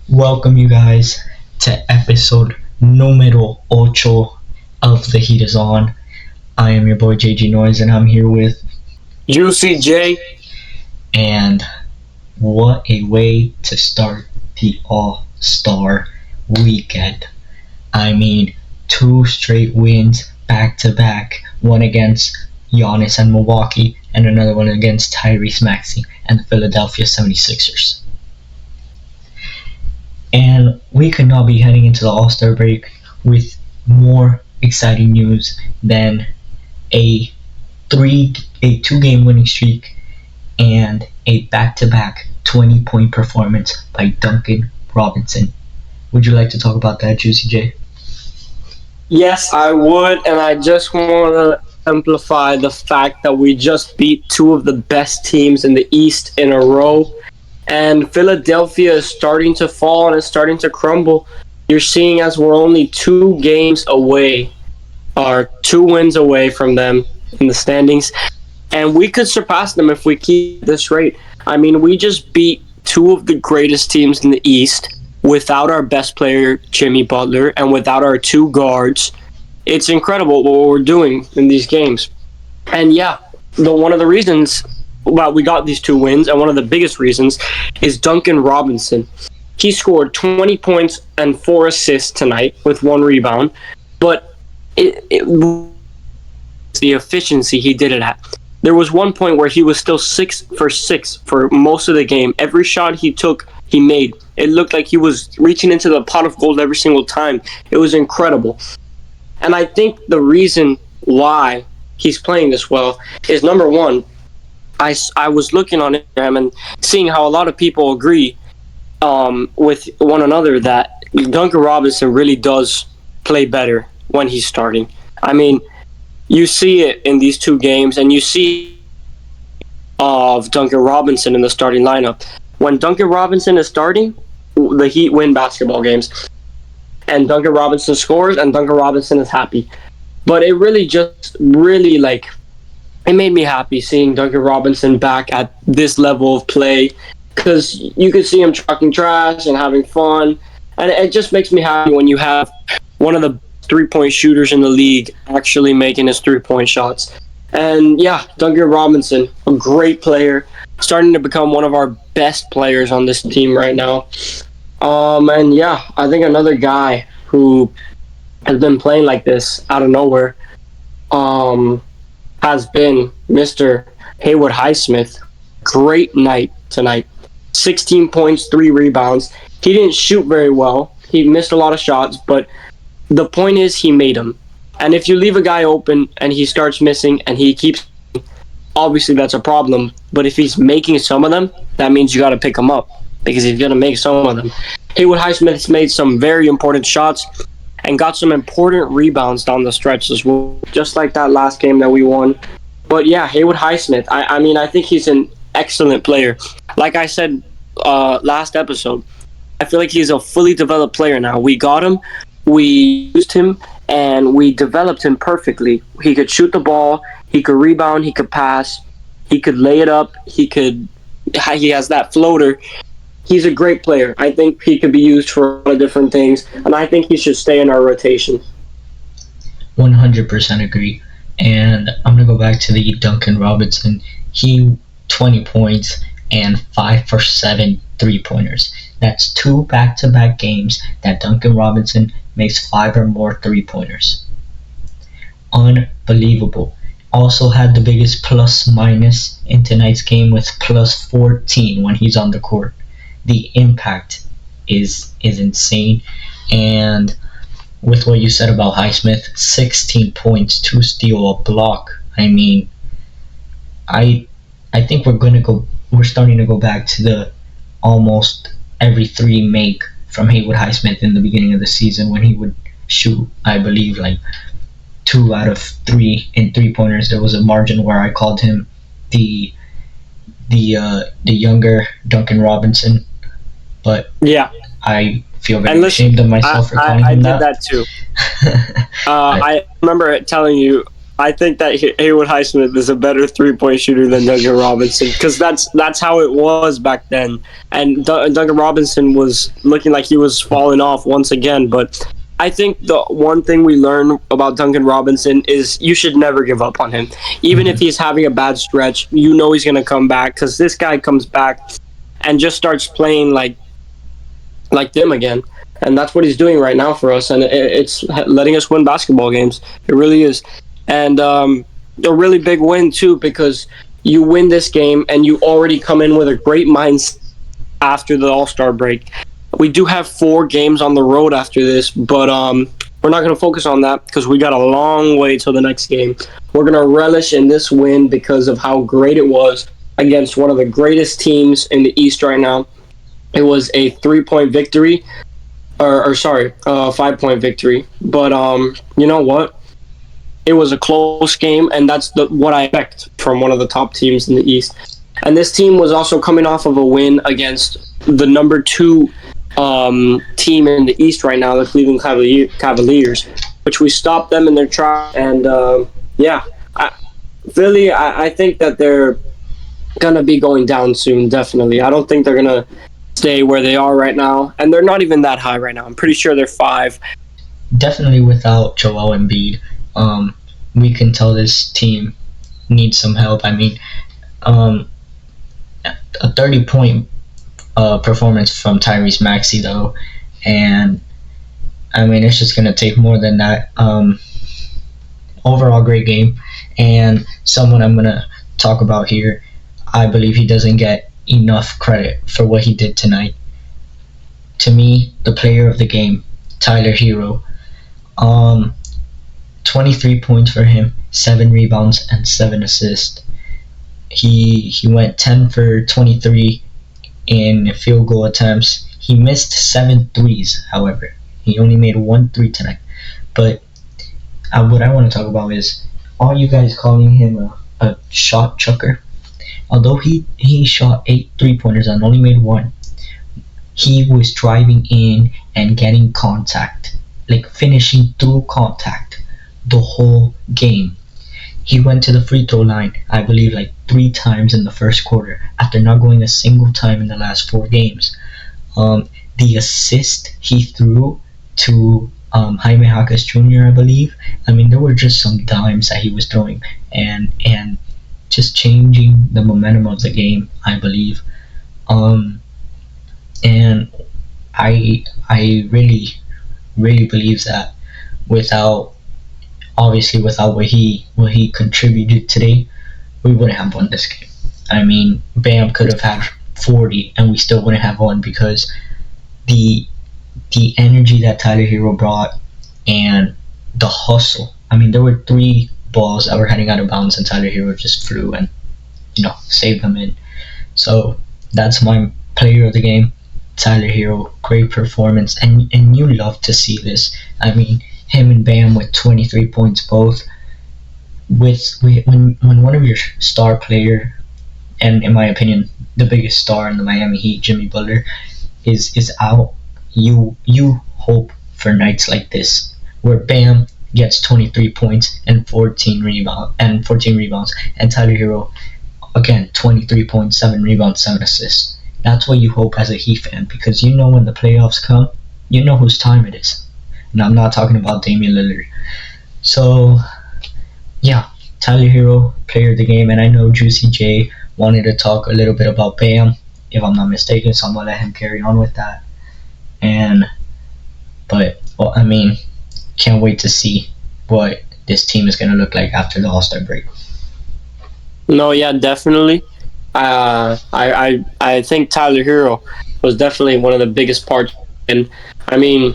Welcome you guys to episode numero ocho of The Heat is On. I am your boy JG Noise and I'm here with UCJ. And what a way to start the All-Star weekend. I mean, 2 straight wins back to back, one against Giannis and Milwaukee and another one against Tyrese Maxey and the Philadelphia 76ers. And we could not be heading into the All-Star break with more exciting news than a 2-game winning streak and a back-to-back 20-point performance by Duncan Robinson. Would you like to talk about that, Juicy J? Yes, I would, and I just want to amplify the fact that we just beat 2 of the best teams in the East in a row. And Philadelphia is starting to fall and it's starting to crumble. You're seeing as we're only 2 games away, or 2 wins away from them in the standings. And we could surpass them if we keep this rate. I mean, we just beat 2 of the greatest teams in the East without our best player, Jimmy Butler, and without our 2 guards. It's incredible what we're doing in these games. And yeah, one of the reasons we got these 2 wins, and one of the biggest reasons, is Duncan Robinson. He scored 20 points and 4 assists tonight with 1 rebound, but the efficiency he did it at. There was one point where he was still 6 for 6 for most of the game. Every shot he took, he made. It looked like he was reaching into the pot of gold every single time. It was incredible. And I think the reason why he's playing this well is, number one, I was looking on Instagram and seeing how a lot of people agree with one another that Duncan Robinson really does play better when he's starting. I mean, you see it in these 2 games, and you see of Duncan Robinson in the starting lineup. When Duncan Robinson is starting, the Heat win basketball games. And Duncan Robinson scores, and Duncan Robinson is happy. But it really it made me happy seeing Duncan Robinson back at this level of play, because you could see him talking trash and having fun, and it just makes me happy when you have one of the 3-point shooters in the league actually making his 3-point shots. And yeah, Duncan Robinson, a great player, starting to become one of our best players on this team right now. And yeah, I think another guy who has been playing like this out of nowhere has been Mr. Haywood Highsmith. Great night tonight. 16 points, 3 rebounds. He didn't shoot very well. He missed a lot of shots, but the point is he made them. And if you leave a guy open and he starts missing and he keeps, obviously that's a problem. But if he's making some of them, that means you got to pick him up, because he's going to make some of them. Haywood Highsmith's made some very important shots and got some important rebounds down the stretch as well, just like that last game that we won. But yeah, Haywood Highsmith, I think he's an excellent player. Like I said last episode, I feel like he's a fully developed player now. We got him, we used him, and we developed him perfectly. He could shoot the ball, he could rebound, he could pass, he could lay it up, he has that floater. He's a great player. I think he could be used for a lot of different things, and I think he should stay in our rotation. 100% agree. And I'm going to go back to the Duncan Robinson. He 20 points and 5 for 7 3-pointers. That's 2 back-to-back games that Duncan Robinson makes 5 or more 3-pointers. Unbelievable. Also had the biggest plus-minus in tonight's game with plus 14 when he's on the court. The impact is insane. And with what you said about Highsmith, 16 points, 2 steal, a block. I mean, I think we're starting to go back to the almost every 3 make from Haywood Highsmith in the beginning of the season, when he would shoot, I believe, like 2 out of 3 in 3-pointers. There was a margin where I called him the younger Duncan Robinson. But yeah, I feel very ashamed of myself for calling him that. I did that too. I remember telling you I think that Haywood Highsmith is a better 3-point shooter than Duncan Robinson, because that's how it was back then. And Duncan Robinson was looking like he was falling off once again. But I think the one thing we learn about Duncan Robinson is you should never give up on him. Even if he's having a bad stretch, you know he's going to come back, because this guy comes back and just starts playing like them again. And that's what he's doing right now for us, and it's letting us win basketball games. It really is. And a really big win, too, because you win this game and you already come in with a great mindset after the All-Star break. We do have 4 games on the road after this, but we're not going to focus on that because we got a long way till the next game. We're going to relish in this win because of how great it was against one of the greatest teams in the East right now. It was a 3-point victory. Or 5-point victory. But you know what? It was a close game, and that's what I expect from one of the top teams in the East. And this team was also coming off of a win against the number 2 team in the East right now, the Cleveland Cavaliers, which we stopped them in their track. And Philly, I think that they're gonna be going down soon. Definitely, I don't think they're gonna stay where they are right now, and they're not even that high right now. I'm pretty sure they're 5. Definitely without Joel Embiid, we can tell this team needs some help. I mean, a 30-point performance from Tyrese Maxey, though, and I mean, it's just going to take more than that. Overall, great game, and someone I'm going to talk about here, I believe he doesn't get enough credit for what he did tonight. To me, the player of the game, Tyler Hero. 23 points for him, 7 rebounds and 7 assists. He went 10 for 23 in field goal attempts. He missed 7 threes, however. He only made 1 3 tonight. But what I want to talk about is all you guys calling him a shot chucker. Although he shot 8 3-pointers and only made 1, he was driving in and getting contact, like finishing through contact the whole game. He went to the free throw line, I believe, like 3 times in the first quarter after not going a single time in the last 4 games. The assist he threw to Jaime Jaquez Jr., I believe. I mean, there were just some dimes that he was throwing and just changing the momentum of the game, I believe. And I really believe that without what he contributed today, we wouldn't have won this game. I mean, Bam could have had 40 and we still wouldn't have won, because the energy that Tyler Hero brought and the hustle. I mean, there were 3 balls that were heading out of bounds and Tyler Hero just flew and saved them in. So that's my player of the game, Tyler Hero. Great performance, and you love to see this. I mean, him and Bam with 23 points both. When one of your star player, and in my opinion the biggest star in the Miami Heat, Jimmy Butler, is out, you hope for nights like this where Bam gets 23 points and 14 rebounds, and Tyler Hero again 23 points, 7 rebounds, 7 assists. That's what you hope as a Heat fan, because you know when the playoffs come, you know whose time it is. And I'm not talking about Damian Lillard. So yeah, Tyler Hero, player of the game. And I know Juicy J wanted to talk a little bit about Bam, if I'm not mistaken, so I'm gonna let him carry on with that. But I mean, can't wait to see what this team is gonna look like after the All-Star break. No, yeah, definitely. I think Tyler Hero was definitely one of the biggest parts. And I mean,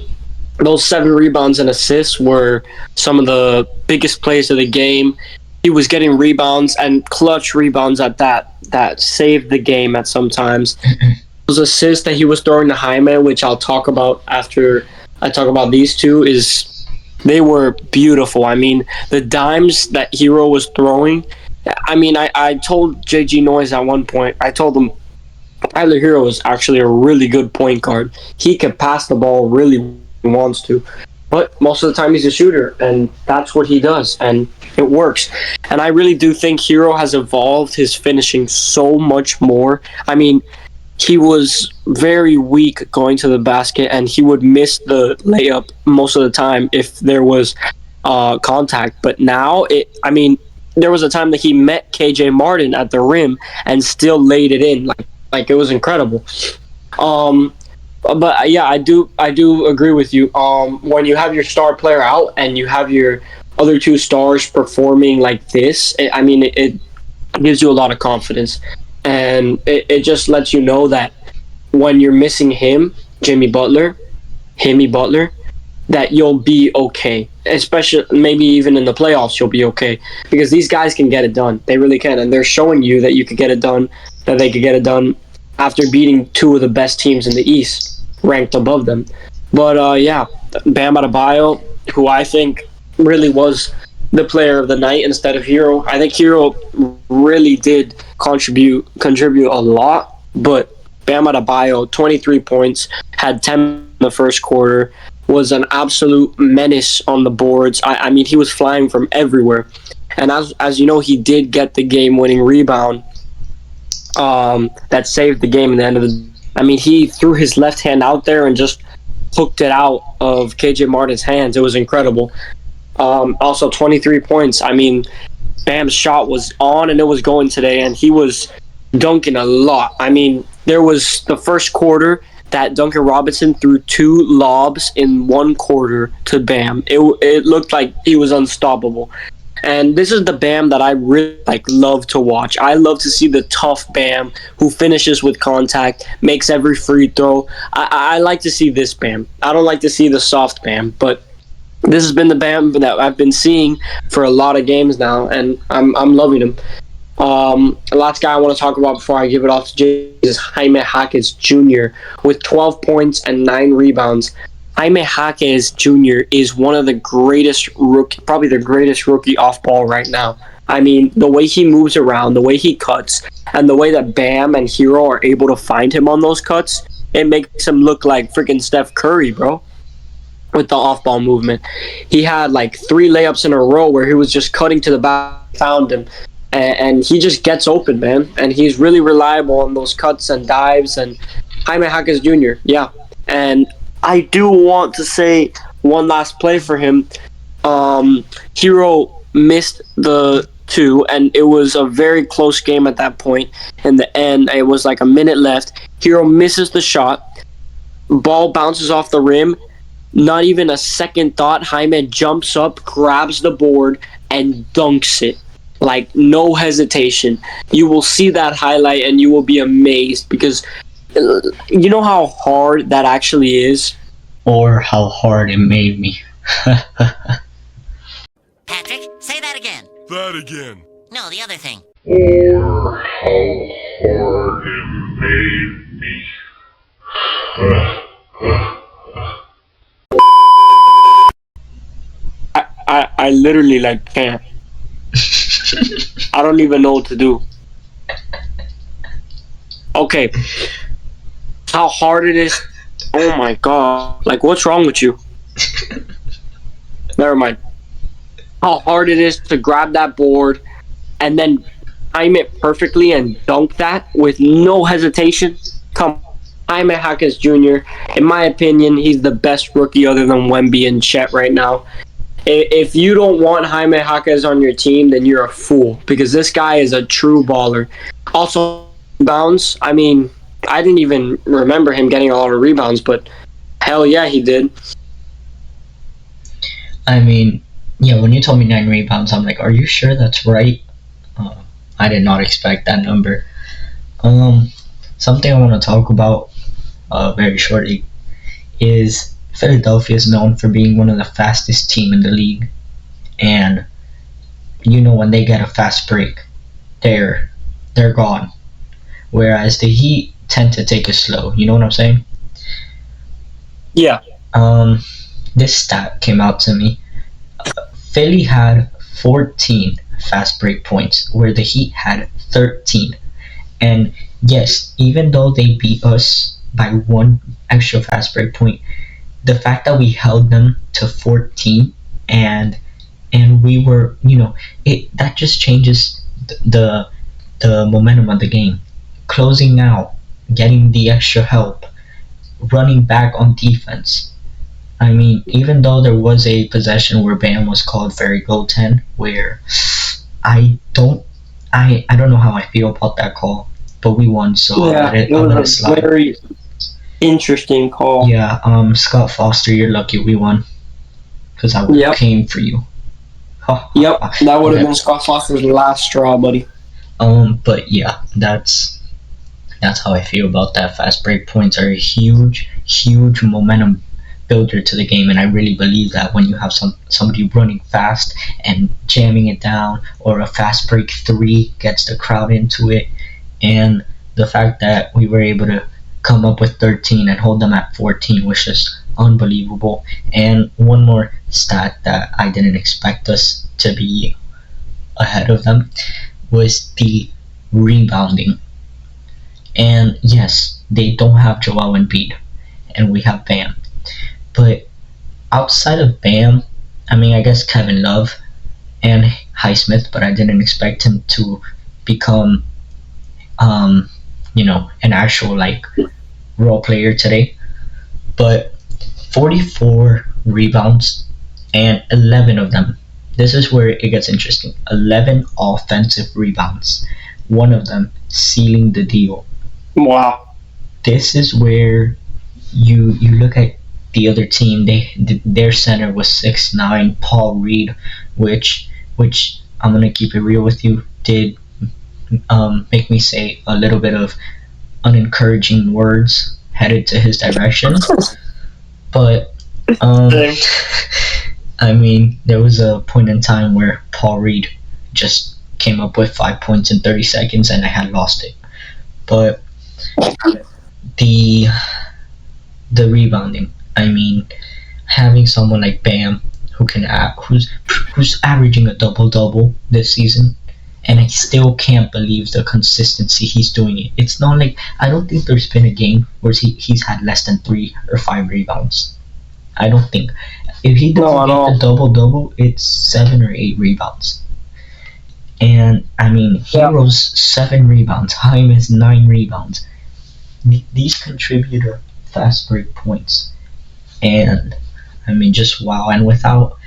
those 7 rebounds and assists were some of the biggest plays of the game. He was getting rebounds and clutch rebounds at that saved the game at some times. Those assists that he was throwing to Jaime, which I'll talk about after I talk about these two, they were beautiful. I mean, the dimes that Hero was throwing. I mean, I told JG Noise at one point, I told him Tyler Hero is actually a really good point guard. He can pass the ball really when he wants to, but most of the time he's a shooter, and that's what he does. And It works. And I really do think Hero has evolved his finishing so much more. I mean, he was very weak going to the basket, and he would miss the layup most of the time if there was contact. But now, there was a time that he met KJ Martin at the rim and still laid it in. Like it was incredible. But yeah, I do agree with you. When you have your star player out and you have your other two stars performing like this, it gives you a lot of confidence, and it just lets you know that when you're missing him, Jimmy Butler, that you'll be okay. Especially maybe even in the playoffs, you'll be okay because these guys can get it done. They really can, and they're showing you that you could get it done. That they could get it done after beating two of the best teams in the East, ranked above them. But yeah, Bam Adebayo, who I think really was the player of the night instead of Hero. I think Hero really did contribute a lot, but Bam Adebayo, 23 points, had 10 in the first quarter, was an absolute menace on the boards. I mean, he was flying from everywhere. And as you know, he did get the game-winning rebound that saved the game in the end of the. I mean, he threw his left hand out there and just hooked it out of KJ Martin's hands. It was incredible. Also, 23 points. I mean, Bam's shot was on and it was going today, and he was dunking a lot. I mean, there was the first quarter that Duncan Robinson threw 2 lobs in 1 quarter to Bam. It looked like he was unstoppable. And this is the Bam that I really love to watch. I love to see the tough Bam who finishes with contact, makes every free throw. I like to see this Bam. I don't like to see the soft Bam, but this has been the Bam that I've been seeing for a lot of games now, and I'm loving him. The last guy I want to talk about before I give it off to Jay is Jaime Jaquez Jr. with 12 points and 9 rebounds. Jaime Jaquez Jr. is one of the greatest probably the greatest rookie off ball right now. I mean, the way he moves around, the way he cuts, and the way that Bam and Hero are able to find him on those cuts, it makes him look like freaking Steph Curry, bro, with the off ball movement. He had 3 layups in a row where he was just cutting to the back, found him, and he just gets open, man. And he's really reliable on those cuts and dives. And Jaime Jaquez Jr., yeah. And I do want to say one last play for him. Hero missed the 2, and it was a very close game at that point. In the end, it was a minute left. Hero misses the shot. Ball bounces off the rim. Not even a second thought. Jaime jumps up, grabs the board, and dunks it. No hesitation. You will see that highlight, and you will be amazed because you know how hard that actually is? Or how hard it made me. Patrick, say that again. That again. No, the other thing. Or how hard it made me. I literally can't. I don't even know what to do. Okay. How hard it is. Oh my god. What's wrong with you? Never mind. How hard it is to grab that board and then time it perfectly and dunk that with no hesitation. Come on. Jaime Jaquez Jr., in my opinion, he's the best rookie other than Wemby and Chet right now. If you don't want Jaime Jaquez on your team, then you're a fool because this guy is a true baller. Also, rebounds. I mean, I didn't even remember him getting a lot of rebounds, but hell yeah, he did. I mean, yeah, when you told me 9 rebounds, I'm like, are you sure that's right? I did not expect that number. Something I want to talk about very shortly is Philadelphia is known for being one of the fastest team in the league. And, when they get a fast break, they're gone. Whereas the Heat tend to take it slow. You know what I'm saying? Yeah. This stat came out to me. Philly had 14 fast break points, where the Heat had 13. And yes, even though they beat us by 1 extra fast break point, the fact that we held them to 14 and and we were, it that just changes the momentum of the game. Closing out, getting the extra help, running back on defense. I mean, even though there was a possession where Bam was called very goaltend, where I don't know how I feel about that call, but we won, so Yeah, it I'll let it was a slide. very interesting call. Yeah, Scott Foster, you're lucky we won, because I Yep. came for you. Yep, that would have Okay. been Scott Foster's last straw, buddy. But yeah, that's how I feel about that. Fast break points are a huge momentum builder to the game, and I really believe that when you have somebody running fast and jamming it down, or a fast break three gets the crowd into it, and the fact that we were able to come up with 13 and hold them at 14 was just unbelievable. And one more stat that I didn't expect us to be ahead of them was the rebounding. And yes, they don't have Joel Embiid, and we have Bam. But outside of Bam, I mean, I guess Kevin Love and Highsmith, but I didn't expect him to become, an actual role player today. But 44 rebounds and 11 of them. This is where it gets interesting. 11 offensive rebounds. One of them sealing the deal. Wow. This is where you look at the other team. Their center was 6'9", Paul Reed, which I'm gonna keep it real with you, did make me say a little bit of unencouraging words headed to his direction. But I mean, there was a point in time where Paul Reed just came up with 5 points in 30 seconds, and I had lost it. But the rebounding, I mean, having someone like Bam who's averaging a double this season, and I still can't believe the consistency he's doing it. It's not like, I don't think there's been a game where he's had less than 3 or 5 rebounds. I don't think. If he doesn't get the double, it's 7 or 8 rebounds. And I mean, Hero's 7 rebounds, Jaime 9 rebounds. These contribute to fast break points, and I mean, just wow. And without,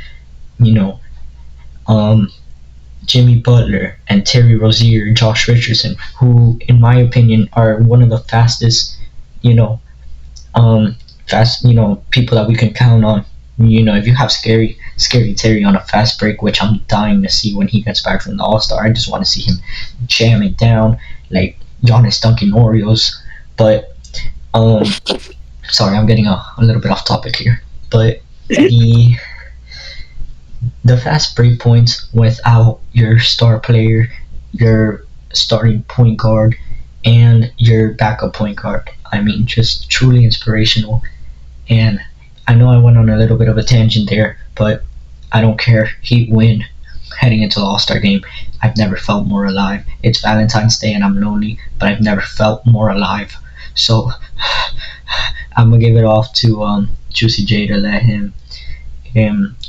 Jimmy Butler and Terry Rozier, Josh Richardson, who in my opinion are one of the fastest, people that we can count on. If you have scary Terry on a fast break, which I'm dying to see when he gets back from the All-Star, I just want to see him jam it down like Giannis dunking Oreos. But sorry, I'm getting a little bit off topic here. But the fast break points without your star player, your starting point guard, and your backup point guard, I mean, just truly inspirational. And I know I went on a little bit of a tangent there, but I don't care. Heat win heading into the All-Star game. I've never felt more alive. It's Valentine's Day and I'm lonely, but I've never felt more alive. So I'm gonna give it off to Juicy J to let him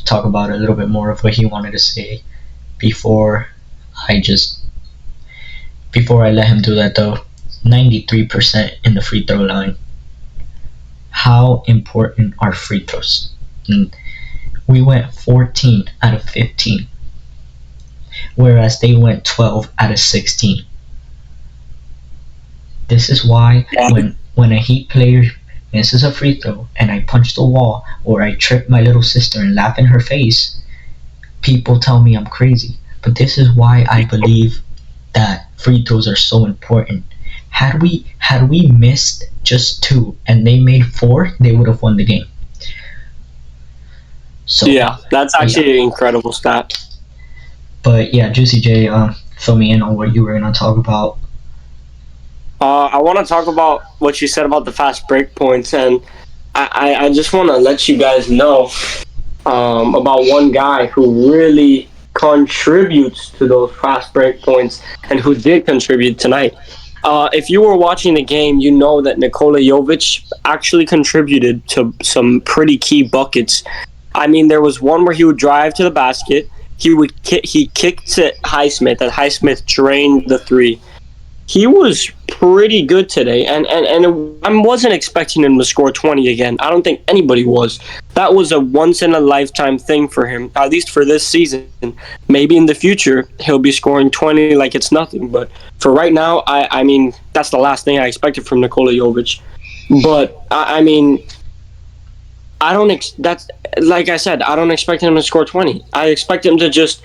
talk about a little bit more of what he wanted to say before I let him do that though. 93% in the free throw line. How important are free throws? We went 14 out of 15, whereas they went 12 out of 16. This is why when a Heat player misses a free throw and I punch the wall, or I trip my little sister and laugh in her face, people tell me I'm crazy. But this is why I believe that free throws are so important. Had we missed just 2 and they made 4, they would have won the game. So yeah, that's actually an incredible stat. But yeah, Juicy J, fill me in on what you were gonna talk about. I want to talk about what you said about the fast break points, and I just want to let you guys know about one guy who really contributes to those fast break points and who did contribute tonight. If you were watching the game, you know that Nikola Jovic actually contributed to some pretty key buckets. I mean, there was one where he would drive to the basket, he kicked to Highsmith, and Highsmith drained the three. He was pretty good today, and I wasn't expecting him to score 20 again. I don't think anybody was. That was a once-in-a-lifetime thing for him, at least for this season. Maybe in the future, he'll be scoring 20 like it's nothing, but for right now, I mean, that's the last thing I expected from Nikola Jovic. But, I mean, that's like I said, I don't expect him to score 20. I expect him to just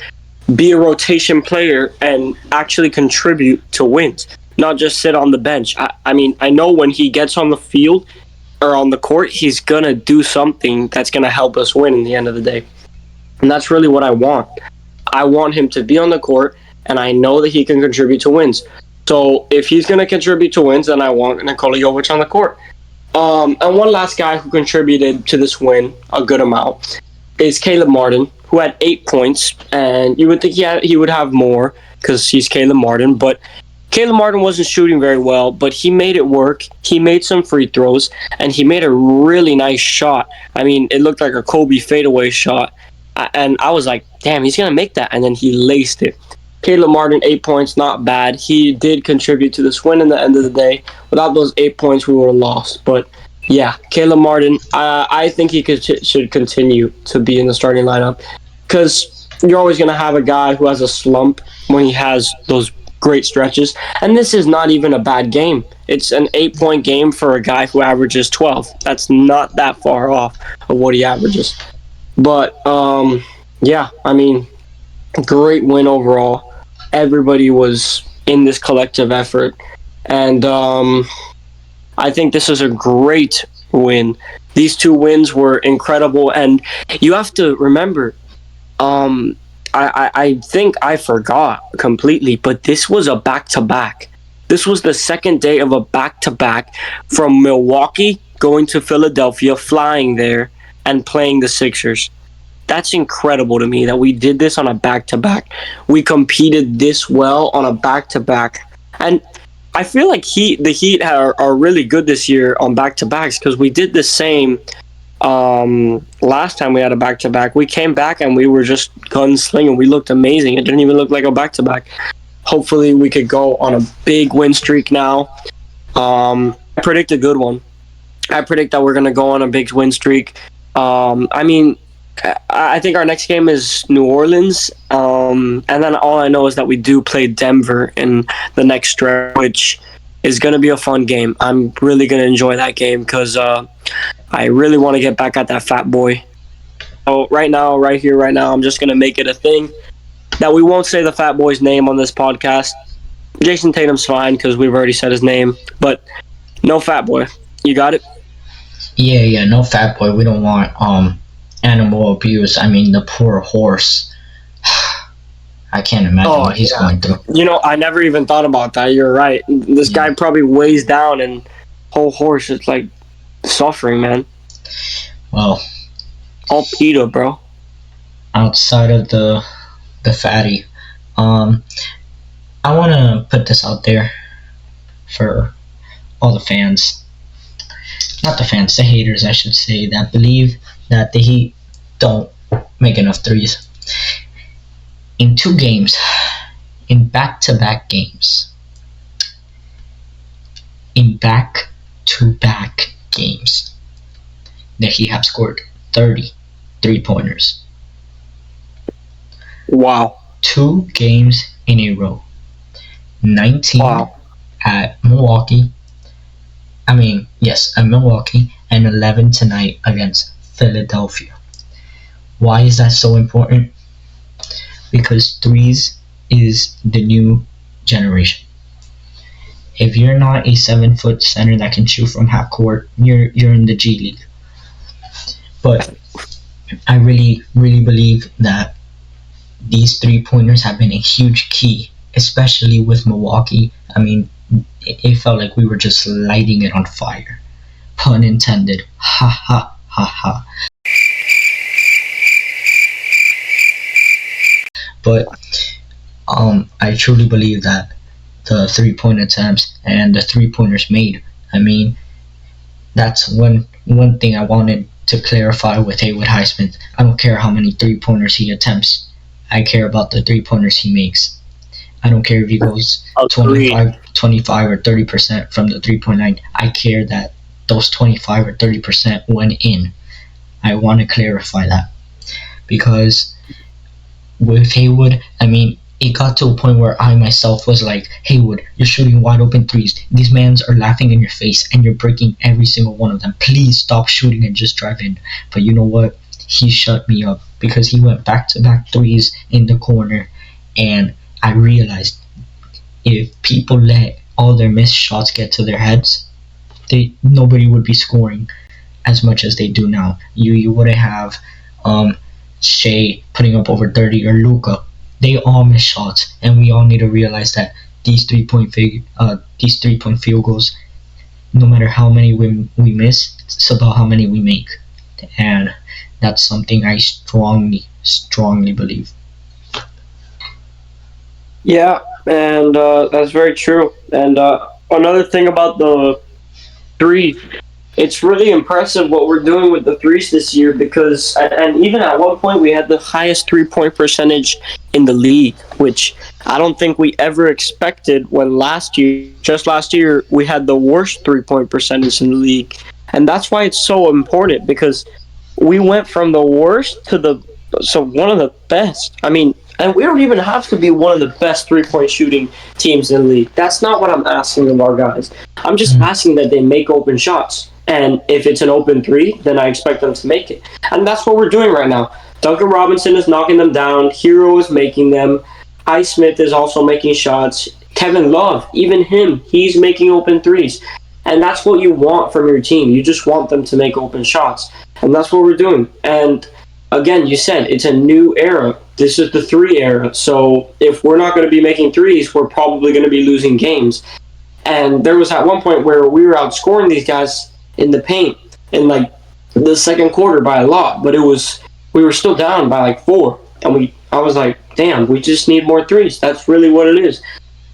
be a rotation player and actually contribute to wins, not just sit on the bench. I mean, I know when he gets on the field or on the court, he's going to do something that's going to help us win in the end of the day. And that's really what I want. I want him to be on the court, and I know that he can contribute to wins. So if he's going to contribute to wins, then I want Nikola Jovic on the court. And one last guy who contributed to this win a good amount is Caleb Martin, who had 8 points, and you would think he would have more because he's Caleb Martin, but Caleb Martin wasn't shooting very well, but he made it work. He made some free throws, and he made a really nice shot. I mean, it looked like a Kobe fadeaway shot, and I was like, damn, he's going to make that, and then he laced it. Caleb Martin, 8 points, not bad. He did contribute to this win in the end of the day. Without those 8 points, we would have lost, but yeah, Caleb Martin, I think he should continue to be in the starting lineup because you're always going to have a guy who has a slump when he has those great stretches. And this is not even a bad game. It's an 8-point game for a guy who averages 12. That's not that far off of what he averages. But, yeah, I mean, great win overall. Everybody was in this collective effort. And, I think this is a great win. These 2 wins were incredible, and you have to remember, I think I forgot completely, but this was a back-to-back. This was the second day of a back-to-back from Milwaukee going to Philadelphia, flying there, and playing the Sixers. That's incredible to me that we did this on a back-to-back. We competed this well on a back-to-back. And I feel like the Heat are really good this year on back-to-backs because we did the same last time we had a back-to-back. We came back and we were just gunslinging. We looked amazing. It didn't even look like a back-to-back. Hopefully we could go on a big win streak now. I predict a good one. I predict that we're going to go on a big win streak. I mean, I think our next game is New Orleans, and then all I know is that we do play Denver in the next stretch, which is going to be a fun game. I'm really going to enjoy that game because I really want to get back at that fat boy. So right now, I'm just going to make it a thing that we won't say the fat boy's name on this podcast. Jason Tatum's fine because we've already said his name, but no fat boy. You got it? Yeah, no fat boy. We don't want animal abuse. I mean, the poor horse. I can't imagine what he's going through. You know, I never even thought about that. You're right. This guy probably weighs down, and whole horse is like suffering, man. Well, all PETA, bro. Outside of the fatty, I want to put this out there for all the fans. Not the fans, the haters, I should say, that believe that the Heat don't make enough threes. In 2 games, in back-to-back games, the Heat have scored 30 3-pointers. Wow. 2 games in a row. 19 at Milwaukee. At Milwaukee, and 11 tonight against Philadelphia. Why is that so important? Because threes is the new generation. If you're not a 7-foot center that can shoot from half court, you're in the G League. But I really, really believe that these 3-pointers have been a huge key, especially with Milwaukee. I mean, it felt like we were just lighting it on fire. Pun intended. Ha ha ha ha. But I truly believe that the 3-point attempts and the 3-pointers made, I mean, that's one thing I wanted to clarify with Haywood Highsmith. I don't care how many 3-pointers he attempts. I care about the 3-pointers he makes. I don't care if he goes Agreed. 25 or 30% from the 3-point line. I care that those 25 or 30% went in. I want to clarify that because with Haywood, I mean, it got to a point where I myself was like, Haywood, you're shooting wide open threes. These mans are laughing in your face and you're breaking every single one of them. Please stop shooting and just drive in. But you know what? He shut me up because he went back-to-back threes in the corner, and I realized if people let all their missed shots get to their heads, nobody would be scoring as much as they do now. You wouldn't have Shea putting up over 30 or Luka. They all miss shots, and we all need to realize that these 3-point field goals, no matter how many we miss, it's about how many we make, and that's something I strongly believe. Yeah, and that's very true. And another thing about the three, it's really impressive what we're doing with the threes this year because, and even at one point, we had the highest 3-point percentage in the league, which I don't think we ever expected when just last year, we had the worst 3-point percentage in the league. And that's why it's so important because we went from the worst to one of the best. I mean, and we don't even have to be one of the best 3-point shooting teams in the league. That's not what I'm asking of our guys. I'm just asking that they make open shots. And if it's an open three, then I expect them to make it. And that's what we're doing right now. Duncan Robinson is knocking them down. Hero is making them. Highsmith is also making shots. Kevin Love, even him, he's making open threes. And that's what you want from your team. You just want them to make open shots. And that's what we're doing. And again, you said it's a new era. This is the 3 era. So if we're not going to be making threes, we're probably going to be losing games. And there was at one point where we were outscoring these guys in the paint in like the second quarter by a lot, but we were still down by like 4. And I was like, damn, we just need more threes. That's really what it is.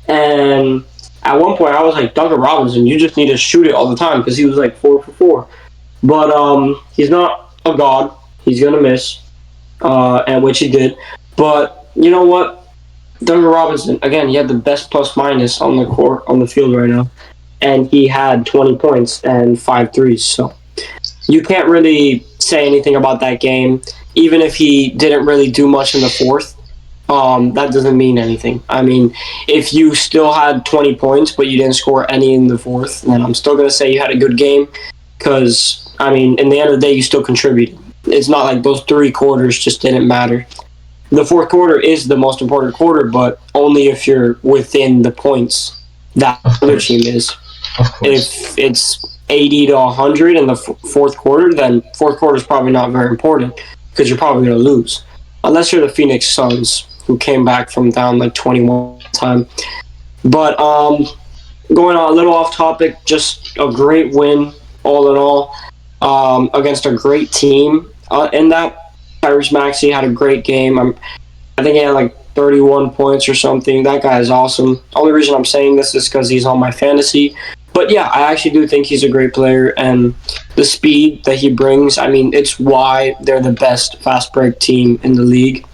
And at one point I was like, Duncan Robinson, you just need to shoot it all the time because he was like 4 for 4. But he's not a god. He's going to miss, and which he did. But you know what? Duncan Robinson, again, he had the best plus-minus on the court, on the field right now. And he had 20 points and 5 threes. So you can't really say anything about that game. Even if he didn't really do much in the fourth, that doesn't mean anything. I mean, if you still had 20 points but you didn't score any in the fourth, then I'm still going to say you had a good game because, I mean, in the end of the day, you still contributed. It's not like those 3 quarters just didn't matter. The fourth quarter is the most important quarter, but only if you're within the points that other team is. Of course. If it's 80 to 100 in the fourth quarter, then fourth quarter is probably not very important because you're probably going to lose. Unless you're the Phoenix Suns, who came back from down like 21 time. But going on a little off topic, just a great win all in all against a great team. In that, Tyrese Maxey had a great game. I think he had like 31 points or something. That guy is awesome. The only reason I'm saying this is because he's on my fantasy. But yeah, I actually do think he's a great player, and the speed that he brings, I mean, it's why they're the best fast break team in the league.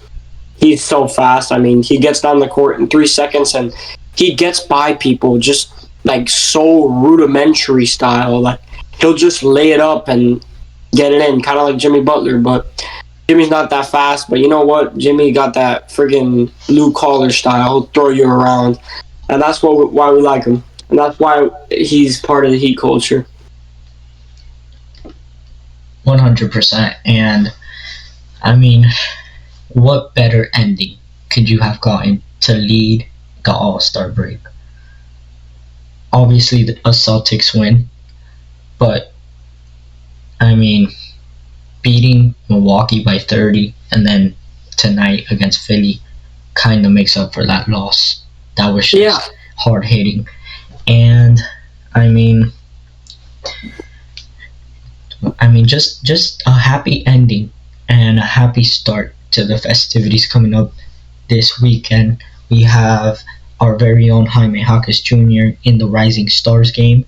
He's so fast. I mean, he gets down the court in 3 seconds, and he gets by people just like so rudimentary style. Like he'll just lay it up and get it in, kind of like Jimmy Butler. But Jimmy's not that fast. But you know what? Jimmy got that friggin' Lou Collar style. He'll throw you around, and that's why we like him. And that's why he's part of the Heat culture. 100%. And, I mean, what better ending could you have gotten to lead the All-Star break? Obviously, a Celtics win. But, I mean, beating Milwaukee by 30 and then tonight against Philly kind of makes up for that loss. That was just hard-hitting. And I mean, just a happy ending and a happy start to the festivities coming up this weekend. We have our very own Jaime Jaquez Jr. in the Rising Stars game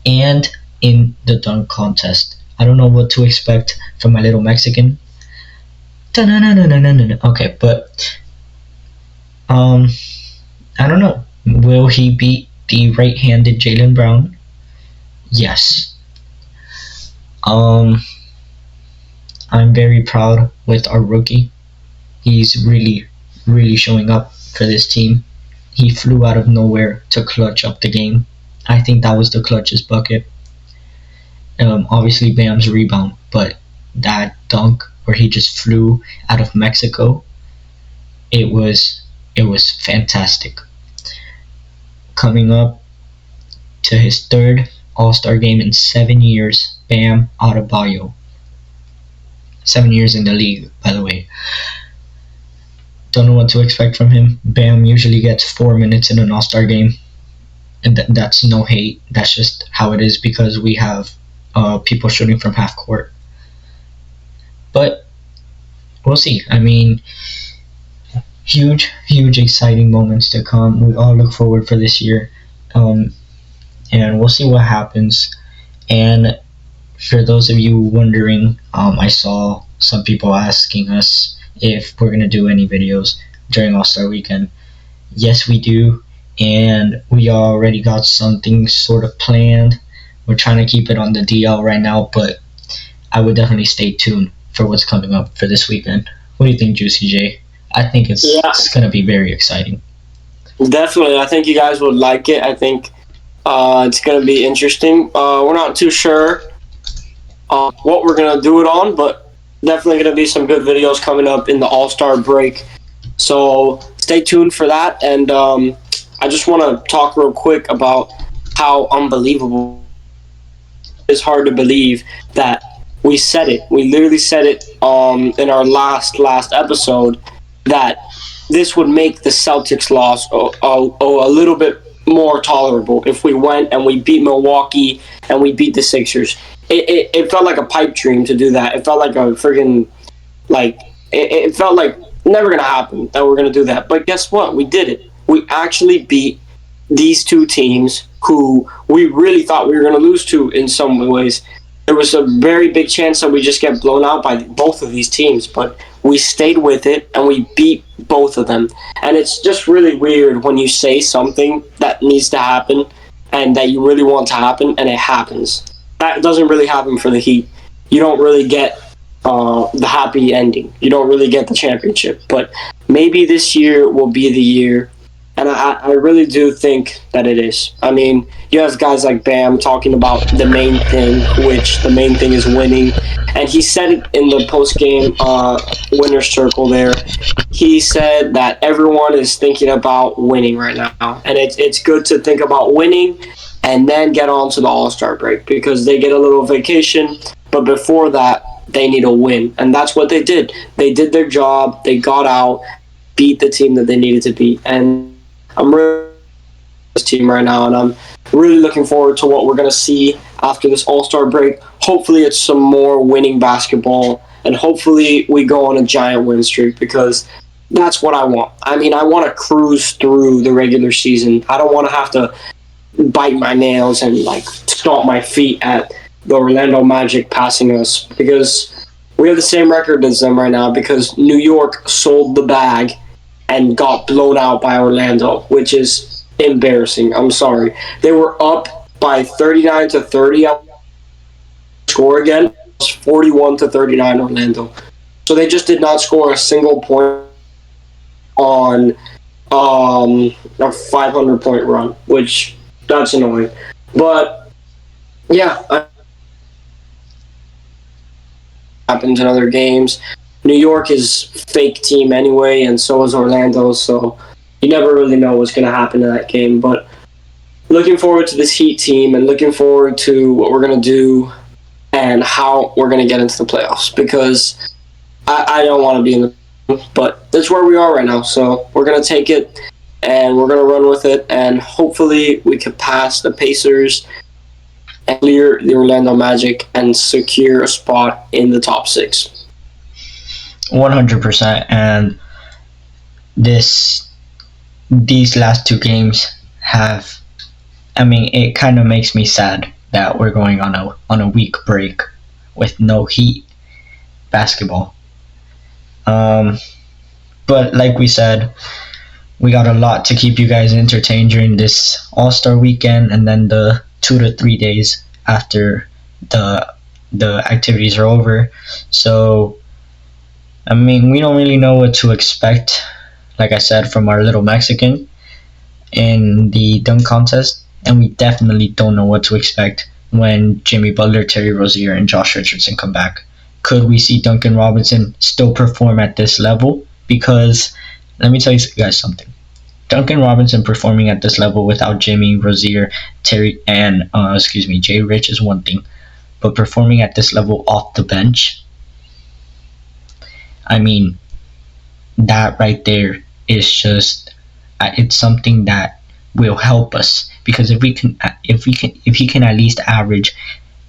and in the dunk contest. I don't know what to expect from my little Mexican. Okay, but I don't know. Will he beat the right-handed Jalen Brown? Yes. Um, I'm very proud with our rookie. He's really, really showing up for this team. He flew out of nowhere to clutch up the game. I think that was the clutchest bucket. Obviously Bam's rebound, but that dunk where he just flew out of Mexico, it was fantastic. Coming up to his third All-Star game in 7 years, Bam Adebayo. 7 years in the league, by the way. Don't know what to expect from him. Bam usually gets 4 minutes in an All-Star game, and that's no hate. That's just how it is because we have people shooting from half court. But we'll see. I mean, huge, huge, exciting moments to come. We all look forward for this year, and we'll see what happens. And for those of you wondering, I saw some people asking us if we're gonna do any videos during All-Star Weekend. Yes, we do, and we already got something sort of planned. We're trying to keep it on the DL right now, but I would definitely stay tuned for what's coming up for this weekend. What do you think, Juicy J? I think it's gonna be very exciting. Definitely. I think you guys would like it. I think it's going to be interesting. We're not too sure what we're going to do it on, but definitely going to be some good videos coming up in the All-Star break. So stay tuned for that. And I just want to talk real quick about how unbelievable it is. Hard to believe that we said it. We literally said it in our last episode that this would make the Celtics loss a little bit more tolerable if we went and we beat Milwaukee and we beat the Sixers. It felt like a pipe dream to do that. It felt like a friggin' it felt like never gonna happen that we're gonna do that. But guess what? We did it. We actually beat these two teams who we really thought we were gonna lose to in some ways. There was a very big chance that we just get blown out by both of these teams, but we stayed with it and we beat both of them. And it's just really weird when you say something that needs to happen and that you really want to happen and it happens. That doesn't really happen for the Heat. You don't really get the happy ending. You don't really get the championship. But maybe this year will be the year. And I really do think that it is. I mean, you have guys like Bam talking about the main thing, which the main thing is winning. And he said it in the post-game winner's circle there. He said that everyone is thinking about winning right now. And it's good to think about winning and then get on to the All-Star break because they get a little vacation. But before that, they need a win. And that's what they did. They did their job. They got out, beat the team that they needed to beat. And I'm really this team right now, and I'm really looking forward to what we're going to see after this All-Star break. Hopefully it's some more winning basketball, and hopefully we go on a giant win streak because that's what I want. I mean, I want to cruise through the regular season. I don't want to have to bite my nails and stomp my feet at the Orlando Magic passing us because we have the same record as them right now because New York sold the bag and got blown out by Orlando, which is embarrassing. I'm sorry. They were up by 39-30. Score again. It was 41-39 Orlando. So they just did not score a single point on a 500-point run, which that's annoying. But yeah, happens in other games. New York is fake team anyway, and so is Orlando, so you never really know what's going to happen in that game. But looking forward to this Heat team and looking forward to what we're going to do and how we're going to get into the playoffs because I don't want to be in the but that's where we are right now. So we're going to take it and we're going to run with it, and hopefully we can pass the Pacers and clear the Orlando Magic and secure a spot in the top 6. 100%. And these last two games have, I mean, it kind of makes me sad that we're going on a week break with no Heat basketball. But like we said, we got a lot to keep you guys entertained during this All-Star weekend, and then the 2 to 3 days after the activities are over. So, I mean, we don't really know what to expect, like I said, from our little Mexican in the dunk contest, and we definitely don't know what to expect when Jimmy Butler, Terry Rozier, and Josh Richardson come back. Could we see Duncan Robinson still perform at this level? Because let me tell you guys something. Duncan Robinson performing at this level without Jimmy, Rozier, Terry, and Jay Rich is one thing, but performing at this level off the bench, I mean, that right there is just it's something that will help us, because if he can at least average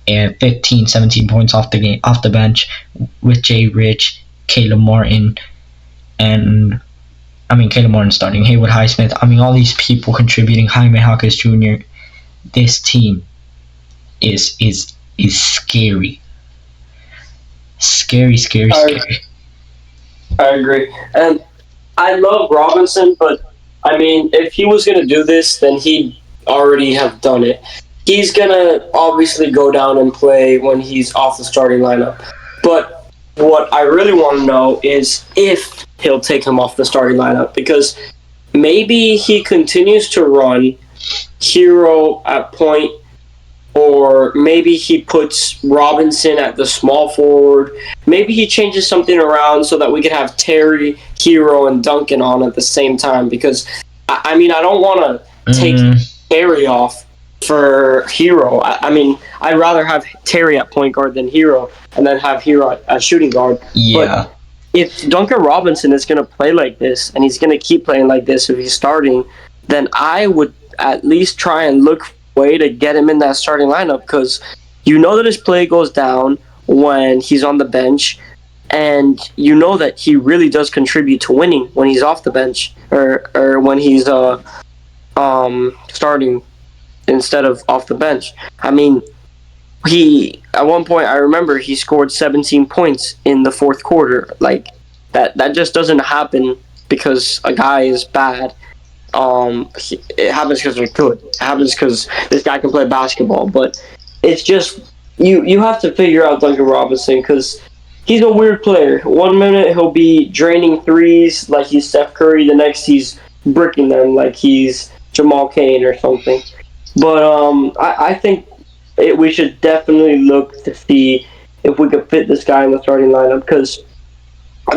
15, 17 points off the bench with Jay Rich, Caleb Martin, and Caleb Martin starting, Haywood Highsmith, all these people contributing, Jaime Jaquez Jr., this team is scary. Scary. I agree. And I love Robinson, but if he was going to do this, then he'd already have done it. He's going to obviously go down and play when he's off the starting lineup. But what I really want to know is if he'll take him off the starting lineup, because maybe he continues to run Hero at point, or maybe he puts Robinson at the small forward. Maybe he changes something around so that we could have Terry, Hero, and Duncan on at the same time, because I don't want to take Terry off for Hero. I'd rather have Terry at point guard than Hero, and then have Hero at shooting guard. Yeah. But if Duncan Robinson is going to play like this, and he's going to keep playing like this if he's starting, then I would at least try and look for a way to get him in that starting lineup, because you know that his play goes down when he's on the bench, and you know that he really does contribute to winning when he's off the bench, or when he's starting instead of off the bench. He, at one point, I remember he scored 17 points in the fourth quarter. Like, that just doesn't happen because a guy is bad. It happens because they're good. It happens because this guy can play basketball. But it's just, you have to figure out Duncan Robinson, because he's a weird player. 1 minute he'll be draining threes like he's Steph Curry. The next he's bricking them like he's Jamal Cain or something. But I think we should definitely look to see if we could fit this guy in the starting lineup, because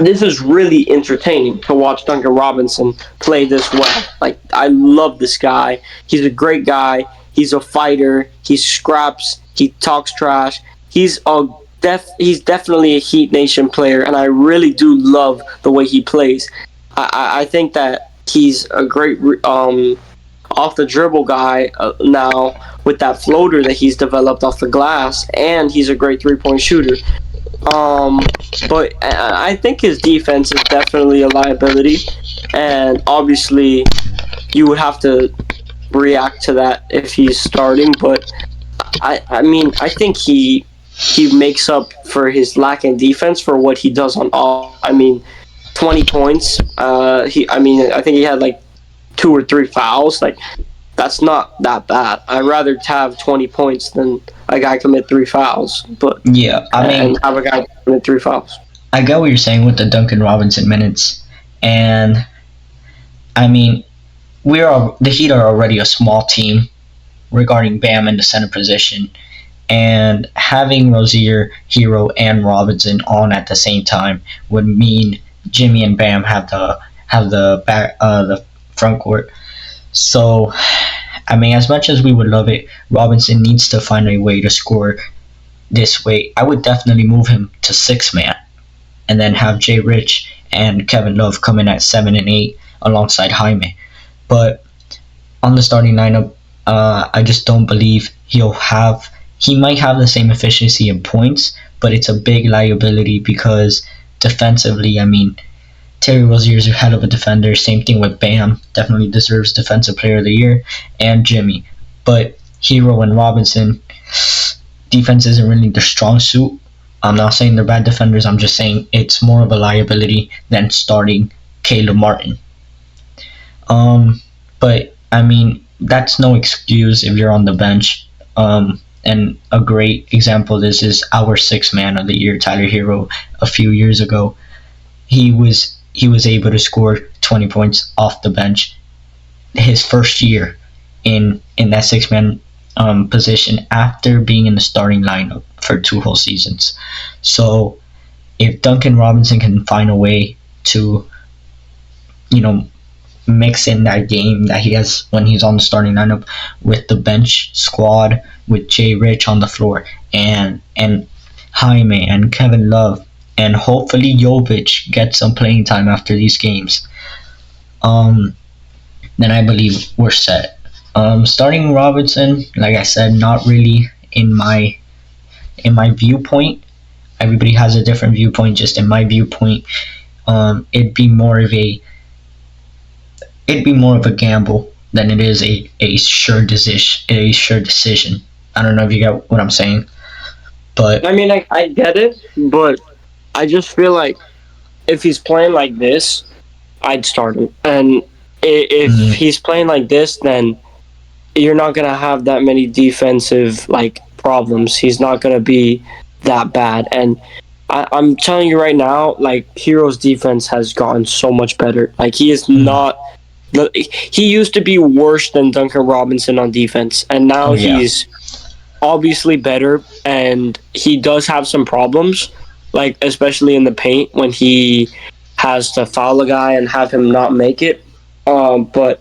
this is really entertaining to watch Duncan Robinson play this well. Like, I love this guy. He's a great guy. He's a fighter. He scraps. He talks trash. He's definitely a Heat Nation player, and I really do love the way he plays. I think that he's a great off the dribble guy now, with that floater that he's developed off the glass, and he's a great 3-point shooter. But I think his defense is definitely a liability, and obviously you would have to react to that if he's starting. But I think he makes up for his lack in defense for what he does on all. 20 points. I think he had like 2 or 3 fouls. Like, that's not that bad. I'd rather have 20 points than a guy commit 3 fouls. But yeah, and have a guy commit 3 fouls. I get what you're saying with the Duncan Robinson minutes, and the Heat are already a small team regarding Bam in the center position, and having Rozier, Hero, and Robinson on at the same time would mean Jimmy and Bam have the front court. So, as much as we would love it, Robinson needs to find a way to score this way. I would definitely move him to 6-man, and then have Jay Rich and Kevin Love come in at 7 and 8 alongside Jaime. But on the starting lineup, I just don't believe he might have the same efficiency in points, but it's a big liability, because defensively, Terry Rozier is a hell of a defender. Same thing with Bam. Definitely deserves Defensive Player of the Year. And Jimmy. But Hero and Robinson, defense isn't really their strong suit. I'm not saying they're bad defenders. I'm just saying it's more of a liability than starting Caleb Martin. But I mean, that's no excuse if you're on the bench. And a great example of this is our sixth man of the year, Tyler Hero, a few years ago. He was able to score 20 points off the bench his first year in that six man position after being in the starting lineup for 2 whole seasons. So if Duncan Robinson can find a way to, mix in that game that he has when he's on the starting lineup with the bench squad, with Jay Rich on the floor and Jaime and Kevin Love, and hopefully Jovic gets some playing time after these games, then I believe we're set. Starting Robinson, like I said, not really in my viewpoint. Everybody has a different viewpoint. Just in my viewpoint, it'd be more of a gamble than it is a sure decision. I don't know if you get what I'm saying, but I mean, I get it, but I just feel like if he's playing like this, I'd start him. And if he's playing like this, then you're not gonna have that many defensive problems. He's not gonna be that bad. And I'm telling you right now, Hero's defense has gotten so much better. He is not. He used to be worse than Duncan Robinson on defense, and now he's obviously better. And he does have some problems, especially in the paint when he has to foul a guy and have him not make it. But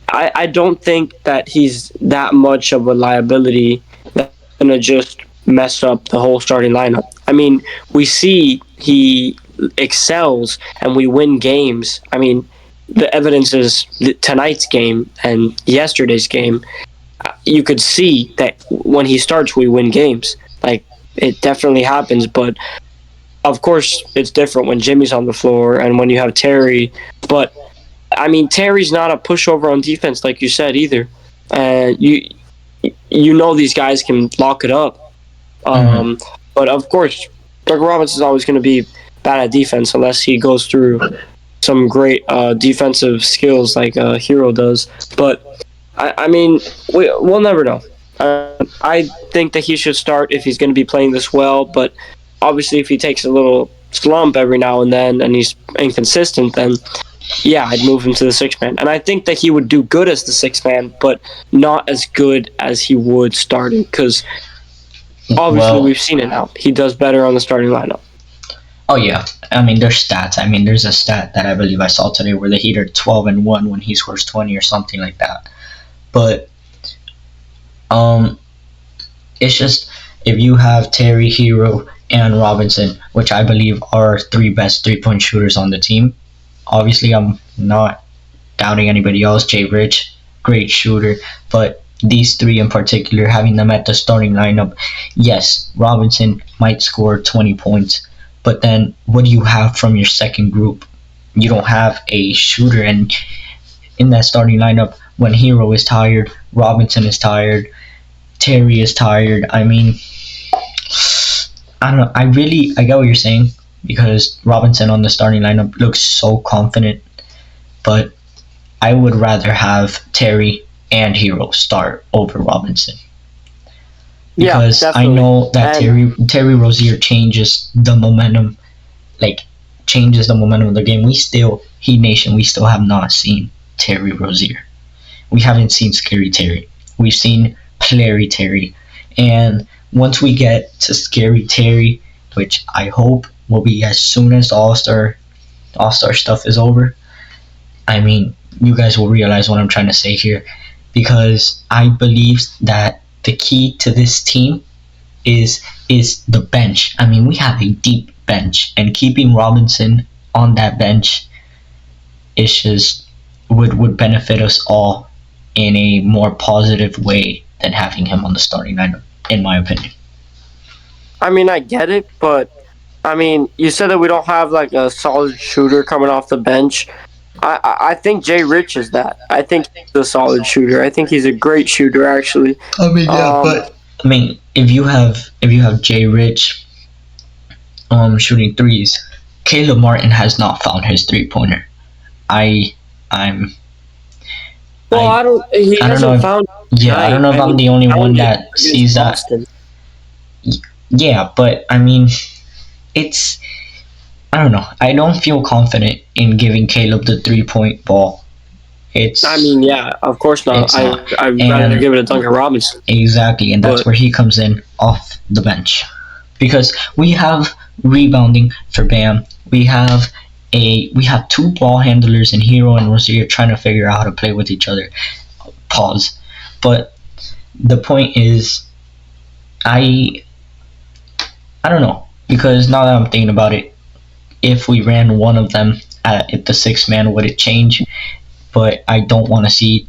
I don't think that he's that much of a liability that's going to just mess up the whole starting lineup. I mean, we see he excels and we win games. I mean, the evidence is tonight's game and yesterday's game. You could see that when he starts, we win games. It definitely happens, but of course it's different when Jimmy's on the floor and when you have Terry. But I mean, Terry's not a pushover on defense, like you said, either. And you know these guys can lock it up. But of course, Doug Robinson's always going to be bad at defense unless he goes through some great defensive skills like Hero does. But I mean, we'll never know. I think that he should start if he's going to be playing this well. But obviously, if he takes a little slump every now and then and he's inconsistent, then yeah, I'd move him to the sixth man. And I think that he would do good as the sixth man, but not as good as he would starting, because obviously we've seen it now. He does better on the starting lineup. Oh yeah, I mean there's stats. I mean there's a stat that I believe I saw today where the Heat are 12-1 when he scores 20 or something like that. But it's just if you have Terry, Hero, and Robinson, which I believe are 3 best 3-point shooters on the team. Obviously, I'm not doubting anybody else. Jay Rich, great shooter, but these 3 in particular, having them at the starting lineup, yes, Robinson might score 20 points, but then what do you have from your second group? You don't have a shooter, and in that starting lineup, when Hero is tired, Robinson is tired, Terry is tired. I mean, I don't know. I get what you're saying, because Robinson on the starting lineup looks so confident, but I would rather have Terry and Hero start over Robinson, because I know that Terry Rozier changes the momentum, changes the momentum of the game. Heat Nation, we still have not seen Terry Rozier. We haven't seen Scary Terry. We've seen Plary Terry, and once we get to Scary Terry, which I hope will be as soon as the All-Star stuff is over, I mean, you guys will realize what I'm trying to say here, because I believe that the key to this team is the bench. I mean, we have a deep bench, and keeping Robinson on that bench is just would benefit us all in a more positive way than having him on the starting lineup, in my opinion. I mean, I get it, but I mean, you said that we don't have a solid shooter coming off the bench. I think Jay Rich is that. I think he's a solid shooter. I think he's a great shooter, actually. I mean, yeah, but I mean, if you have Jay Rich, shooting threes. Caleb Martin has not found his 3-pointer. I I'm Well, I He I don't know hasn't if found yeah, I don't tonight. know if I I'm mean, the he only one found it that against sees that. Boston. Yeah, but I mean, it's I don't know. I don't feel confident in giving Caleb the 3-point ball. I It's mean, yeah, of course not. it's not. I'd rather And give it to Duncan Robinson. exactly, and that's But where he comes in off the bench. Because we have rebounding for Bam. We have two ball handlers in Hero and Rozier trying to figure out how to play with each other. Pause. But the point is, I I don't know, because now that I'm thinking about it, if we ran one of them at the 6-man, would it change? But I don't want to see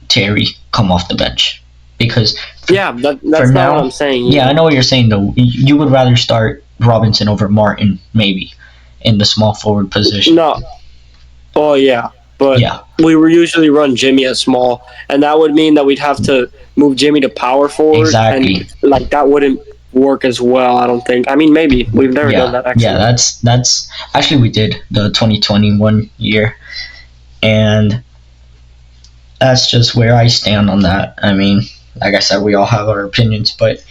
Terry come off the bench because yeah, for that's not what now, I'm saying. yeah, I know what you're saying though. You would rather start Robinson over Martin maybe in the small forward position. No. Oh yeah, but Yeah, we were usually run Jimmy as small, and that would mean that we'd have to move Jimmy to power forward, and exactly. like that wouldn't work as well. I don't think. I mean, maybe we've never done Yeah, that yeah. actually. That's actually we did the 2021 year, and that's just where I stand on that. I mean, like I said, we all have our opinions, but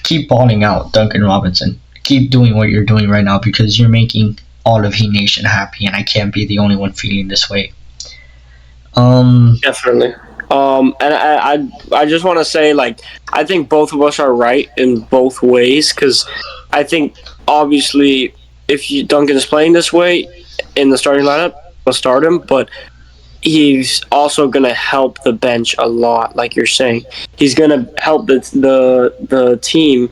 keep balling out, Duncan Robinson. Keep doing what you're doing right now because you're making all of He Nation happy, and I can't be the only one feeling this way. Definitely. And I just want to say, like, I think both of us are right in both ways because I think obviously if Duncan's playing this way in the starting lineup, we'll start him, but he's also going to help the bench a lot, like you're saying. He's going to help the team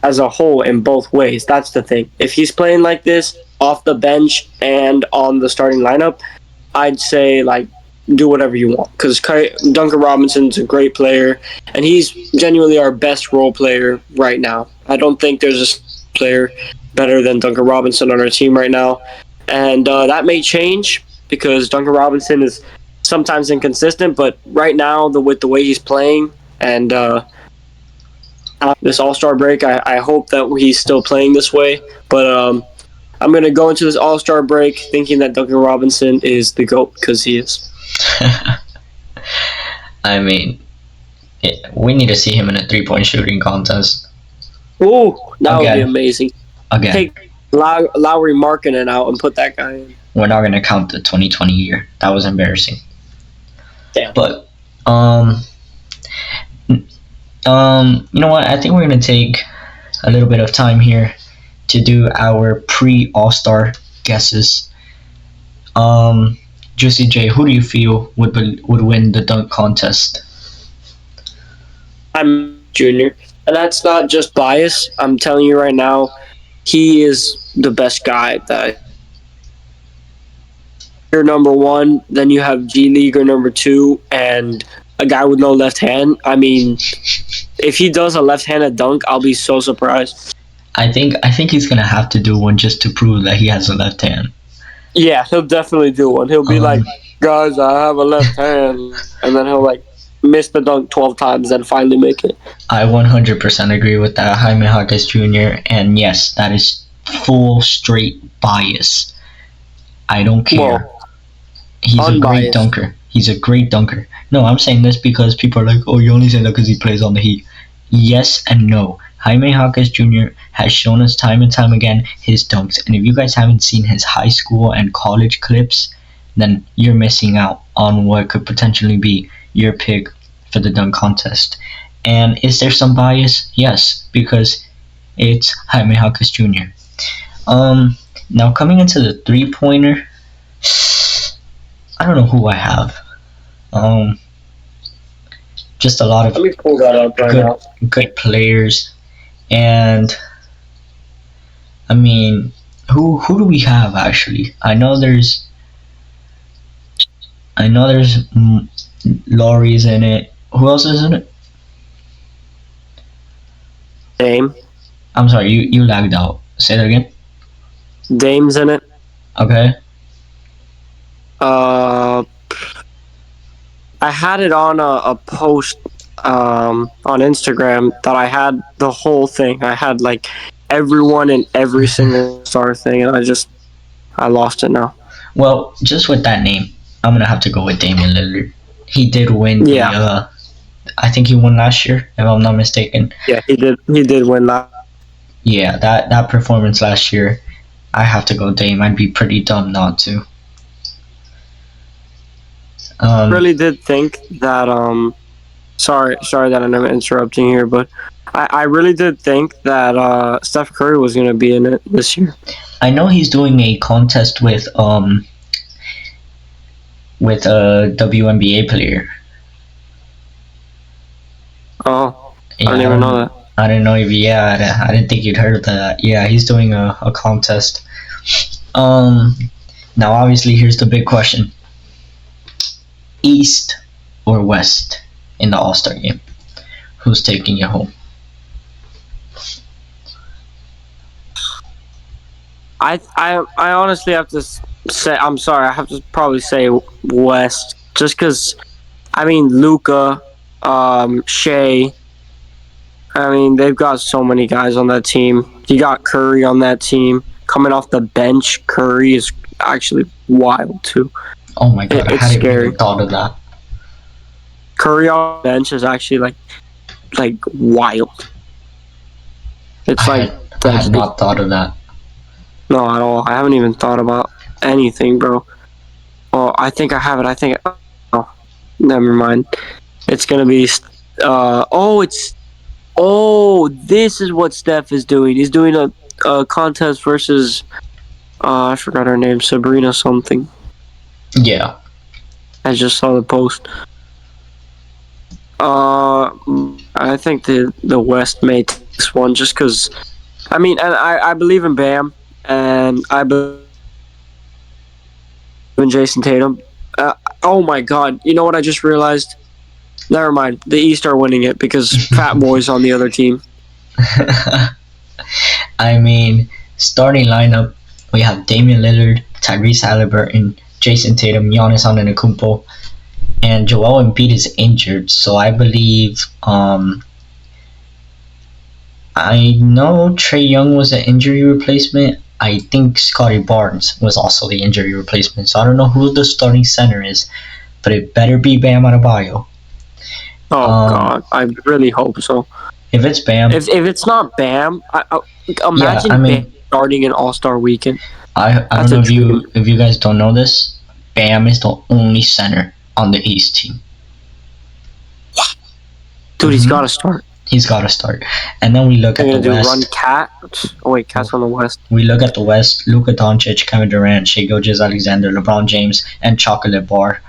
as a whole in both ways. That's the thing. If he's playing like this off the bench and on the starting lineup, I'd say like do whatever you want because Duncan Robinson's a great player and he's genuinely our best role player right now. I don't think there's a player better than Duncan Robinson on our team right now, and that may change because Duncan Robinson is sometimes inconsistent, but right now with the way he's playing and this All-Star break, I hope that he's still playing this way, but I'm going to go into this All-Star break thinking that Duncan Robinson is the GOAT because he is. I mean, we need to see him in a 3-point shooting contest Ooh, that would be again. amazing. Again, Take Lowry Markkinen out and put that guy in. we're not gonna count the 2020 year. That was embarrassing. Damn. But you know what? I think we're gonna take a little bit of time here to do our pre-All-Star guesses. Juicy J, who do you feel would win the dunk contest? I'm junior, and that's not just bias. I'm telling you right now, he is the best guy that you're number one, then you have G Leaguer number two, and a guy with no left hand. I mean, if he does a left-handed dunk, I'll be so surprised. I think he's gonna have to do one just to prove that he has a left hand. Yeah, he'll definitely do one. He'll be like, guys, I have a left hand, and then he'll like miss the dunk 12 times and finally make it. I 100% agree with that, Jaime Jaquez Jr. And yes, that is full straight bias. I don't care. Well, He's a great unbiased. dunker. He's a great dunker. No, I'm saying this because people are like, oh, you only say that because he plays on the Heat. Yes and no. Jaime Jaquez Jr. has shown us time and time again his dunks. And if you guys haven't seen his high school and college clips, then you're missing out on what could potentially be your pick for the dunk contest. And is there some bias? Yes, because it's Jaime Jaquez Jr. Now coming into the 3-pointer, I don't know who I have. Just a lot of Let me pull that up right now. good players, and I mean, who do we have actually? I know there's Laurie's in it. Who else is in it? Dame. I'm sorry, you lagged out. Say that again. Dame's in it. Okay. I had it on a post on Instagram that I had the whole thing. I had like everyone in every single star thing, and I lost it now. Well, just with that name, I'm gonna have to go with Damian Lillard. He did win Yeah. the. I think he won last year, if I'm not mistaken. Yeah, he did. He did win that. Yeah, that performance last year, I have to go Dame. I'd be pretty dumb not to. I really did think that. Sorry that I'm interrupting here, but I really did think that Steph Curry was going to be in it this year. I know he's doing a contest with a WNBA player. Oh, Yeah, I didn't even know that. I didn't know if I didn't think you'd heard of that. Yeah, he's doing a contest. Now obviously here's the big question: East or West in the All-Star game? Who's taking you home? I honestly have to say, I'm sorry, I have to probably say West, just because, I mean, Luka, Shea, I mean, they've got so many guys on that team. You got Curry on that team. Coming off the bench, Curry is actually wild, too. Oh my god, I It's hadn't scary. even thought of that. Curry on the bench is actually, like wild. It's I had not thought of that. No, at all. I haven't even thought about anything, bro. Oh, I think I have it. Oh, never mind. It's gonna be. This is what Steph is doing. He's doing a contest versus. I forgot her name. Sabrina something. Yeah. I just saw the post. I think the West may take this one just because. I mean, and I believe in Bam, and I believe in Jason Tatum. Oh my God! You know what I just realized? Never mind. The East are winning it because Fat Boy's on the other team. I mean, starting lineup, we have Damian Lillard, Tyrese Halliburton, Jason Tatum, Giannis Antetokounmpo, and Joel Embiid is injured. So I believe, I know Trae Young was an injury replacement. I think Scotty Barnes was also the injury replacement. So I don't know who the starting center is, but it better be Bam Adebayo. Oh God, I really hope so. If it's Bam, if it's not Bam, imagine Bam starting an All-Star weekend. I don't know if you guys don't know this. Bam is the only center on the East team. Dude, he's got to start. He's got to start. And then we look at the West. Run Cat. Oh wait, Cat's on the West. We look at the West. Luka Doncic, Kevin Durant, Shai Gilgeous-Alexander, LeBron James, and Chocolate Bar.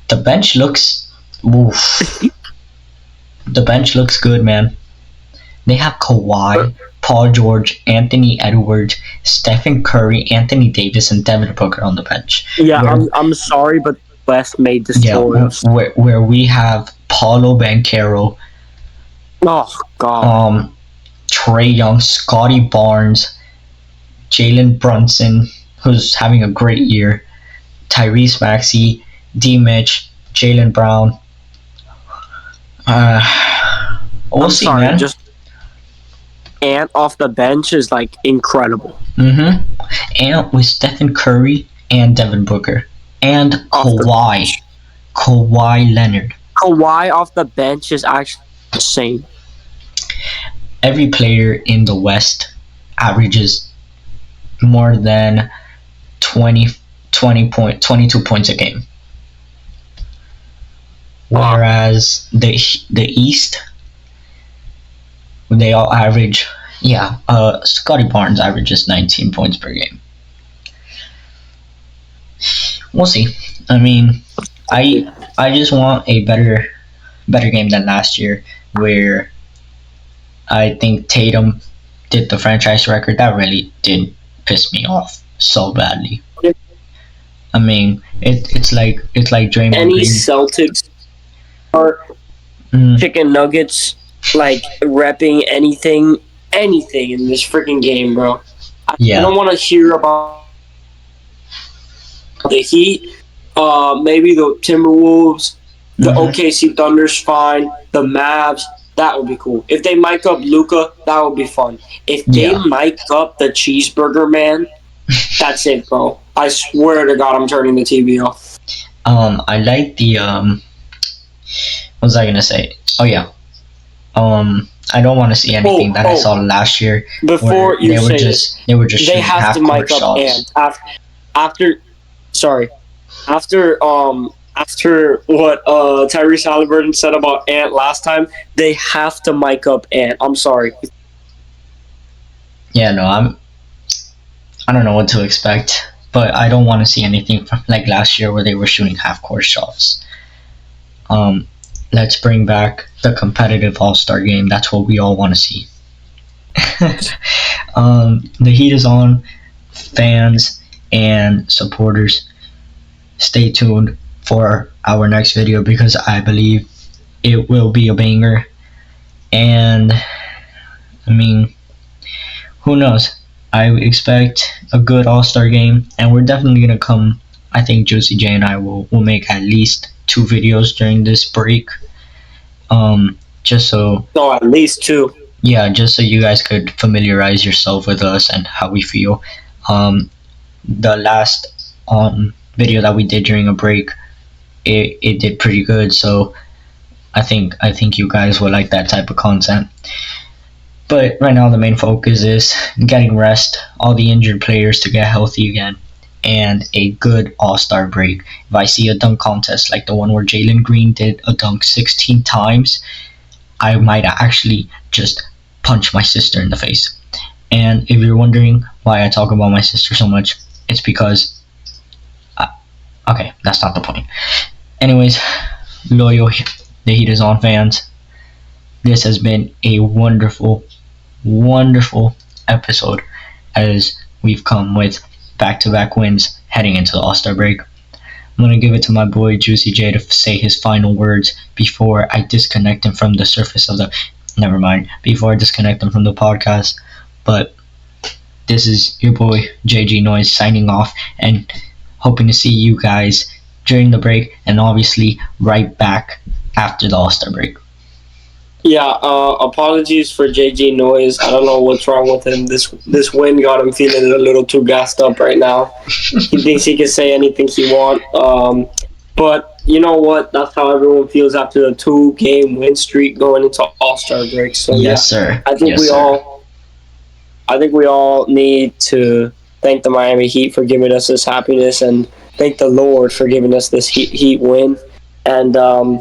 The bench looks. Oof. The bench looks good, man. They have Kawhi, Paul George, Anthony Edwards, Stephen Curry, Anthony Davis, and Devin Booker on the bench. Yeah, I'm sorry, but West made this. Yeah, where we have Paulo Banchero. Oh God. Trae Young, Scotty Barnes, Jalen Brunson, who's having a great year, Tyrese Maxey, D. Mitch, Jaylen Brown. We'll see, man. Just Ant off the bench is like incredible. Ant with Stephen Curry and Devin Booker and Kawhi Leonard. Kawhi off the bench is actually insane. Every player in the West averages more than 22 points a game. Whereas the East, they all average, Scotty Barnes averages 19 points per game. We'll see. I mean, I just want a better game than last year, where I think Tatum did the franchise record. That really did piss me off so badly. I mean, it's like Draymond Any Green. Celtics or chicken nuggets, like repping anything in this freaking game, bro. I don't want to hear about the Heat, maybe the Timberwolves, the OKC Thunder's fine, the Mavs, that would be cool. If they mic up Luca, that would be fun. If they mic up the Cheeseburger Man, that's it, bro. I swear to God, I'm turning the TV off. I like the what was I gonna say? Oh yeah. I don't want to see anything that I saw last year. Before you say this, they were just they shooting have to mic up shots. Ant after what Tyrese Halliburton said about Ant last time. They have to mic up Ant. I'm sorry. Yeah, no, I don't know what to expect, but I don't want to see anything from like last year where they were shooting half-court shots. Let's bring back the competitive All-Star game. That's what we all want to see. The heat is on. Fans and supporters, stay tuned for our next video because I believe it will be a banger. And I mean, who knows? I expect a good All-Star game, and we're definitely gonna come. I think Juicy J and I will make at least 2 videos during this break. Just so. No, at least 2. Yeah, just so you guys could familiarize yourself with us and how we feel. The last video that we did during a break, it did pretty good. So I think you guys will like that type of content. But right now the main focus is getting rest, all the injured players to get healthy again, and a good All-Star break. If I see a dunk contest like the one where Jalen Green did a dunk 16 times, I might actually just punch my sister in the face. And if you're wondering why I talk about my sister so much, it's because okay, that's not the point. Anyways, loyal The Heat is On fans, this has been a wonderful episode as we've come with back-to-back wins heading into the All-Star break. I'm going to give it to my boy Juicy J to say his final words before I disconnect him from the surface of the... Never mind, before I disconnect him from the podcast. But this is your boy JG Noise signing off and hoping to see you guys during the break and obviously right back after the All-Star break. Yeah, apologies for JG Noise. I don't know what's wrong with him. This win got him feeling a little too gassed up right now. He thinks he can say anything he wants. But you know what? That's how everyone feels after the 2-game win streak going into All-Star break. So yes, sir. I think we all need to thank the Miami Heat for giving us this happiness and thank the Lord for giving us this Heat win. And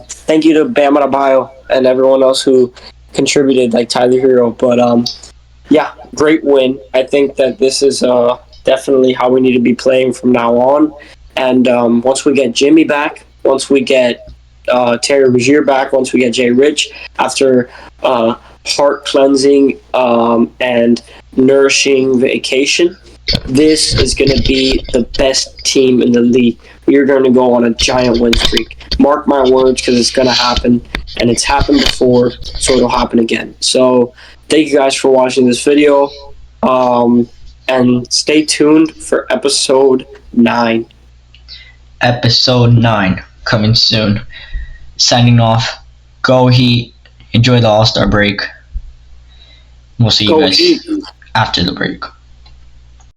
thank you to Bam Adebayo and everyone else who contributed, like Tyler Hero. But yeah, great win. I think that this is definitely how we need to be playing from now on. And once we get Jimmy back, once we get Terry Rozier back, once we get Jay Rich, after heart cleansing and nourishing vacation, this is going to be the best team in the league. We are going to go on a giant win streak. Mark my words, because it's going to happen, and it's happened before, so it'll happen again. So thank you guys for watching this video, and stay tuned for episode 9. Episode 9 coming soon. Signing off. Go Heat. Enjoy the All-Star break. We'll see you guys after the break.